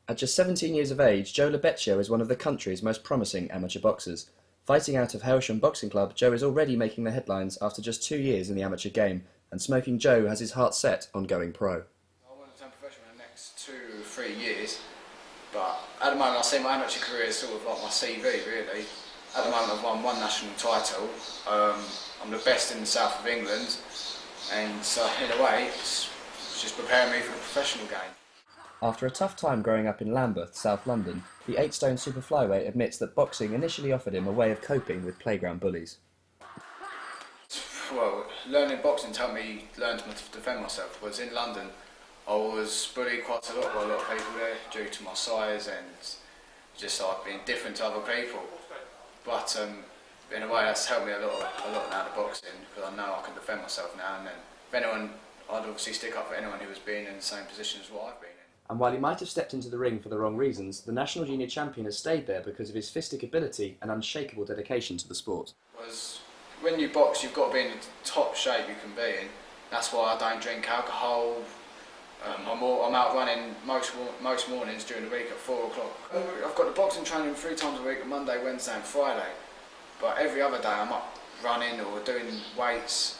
At just 17 years of age, Joe Libeccio is one of the country's most promising amateur boxers. Fighting out of Hailsham Boxing Club, Joe is already making the headlines after just 2 years in the amateur game, and Smoking Joe has his heart set on going pro. I want to turn professional in the next 2 or 3 years, but at the moment I see my amateur career as sort of like my CV really. At the moment I've won one national title, I'm the best in the south of England, and so in a way it's just preparing me for the professional game. After a tough time growing up in Lambeth, South London, the 8-stone super flyweight admits that boxing initially offered him a way of coping with playground bullies. Well, learning boxing helped me learn to defend myself, because in London I was bullied quite a lot by a lot of people there due to my size and just like being different to other people. But in a way that's helped me a lot now to boxing, because I know I can defend myself now and then. If anyone, I'd obviously stick up for anyone who was being in the same position as what I've been in. And while he might have stepped into the ring for the wrong reasons, the national junior champion has stayed there because of his fistic ability and unshakable dedication to the sport. Was when you box, you've got to be in the top shape you can be in. That's why I don't drink alcohol. I'm out running most mornings during the week at 4 o'clock. I've got the boxing training 3 times a week, Monday, Wednesday and Friday. But every other day I'm up running or doing weights.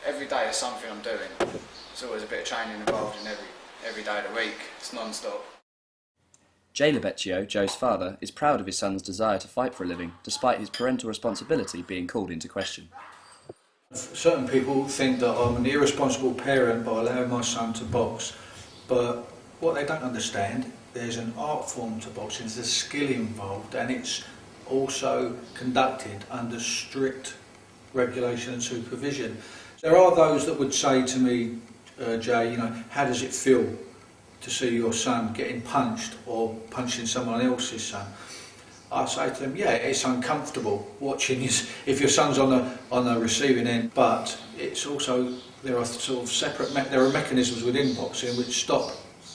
Every day there's something I'm doing. There's always a bit of training involved in every day of the week. It's non-stop. Jay Libeccio, Joe's father, is proud of his son's desire to fight for a living, despite his parental responsibility being called into question. Certain people think that I'm an irresponsible parent by allowing my son to box, but what they don't understand, there's an art form to boxing, there's a skill involved, and it's also conducted under strict regulation and supervision. There are those that would say to me, Jay, you know, how does it feel to see your son getting punched or punching someone else's son? I say to them, yeah, it's uncomfortable watching if your son's on the receiving end, but it's also, there are sort of there are mechanisms within boxing which stop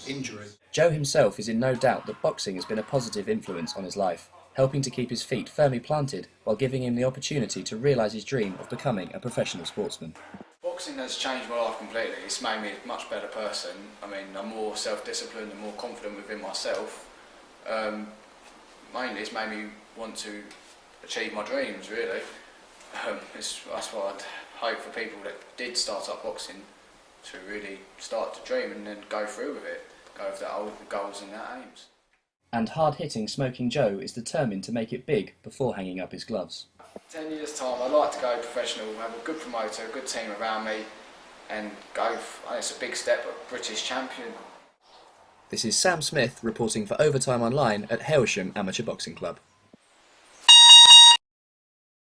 injury. Joe himself is in no doubt that boxing has been a positive influence on his life, helping to keep his feet firmly planted while giving him the opportunity to realise his dream of becoming a professional sportsman. Boxing has changed my life completely. It's made me a much better person. I mean, I'm more self-disciplined and more confident within myself. Mainly it's made me want to achieve my dreams, really. That's what I'd hope for people that did start up boxing, to really start to dream and then go through with it, go with their goals and their aims. And hard-hitting Smoking Joe is determined to make it big before hanging up his gloves. 10 years time I'd like to go professional, have a good promoter, a good team around me and go, it's a big step, but British champion. This is Sam Smith reporting for Overtime Online at Hailsham Amateur Boxing Club.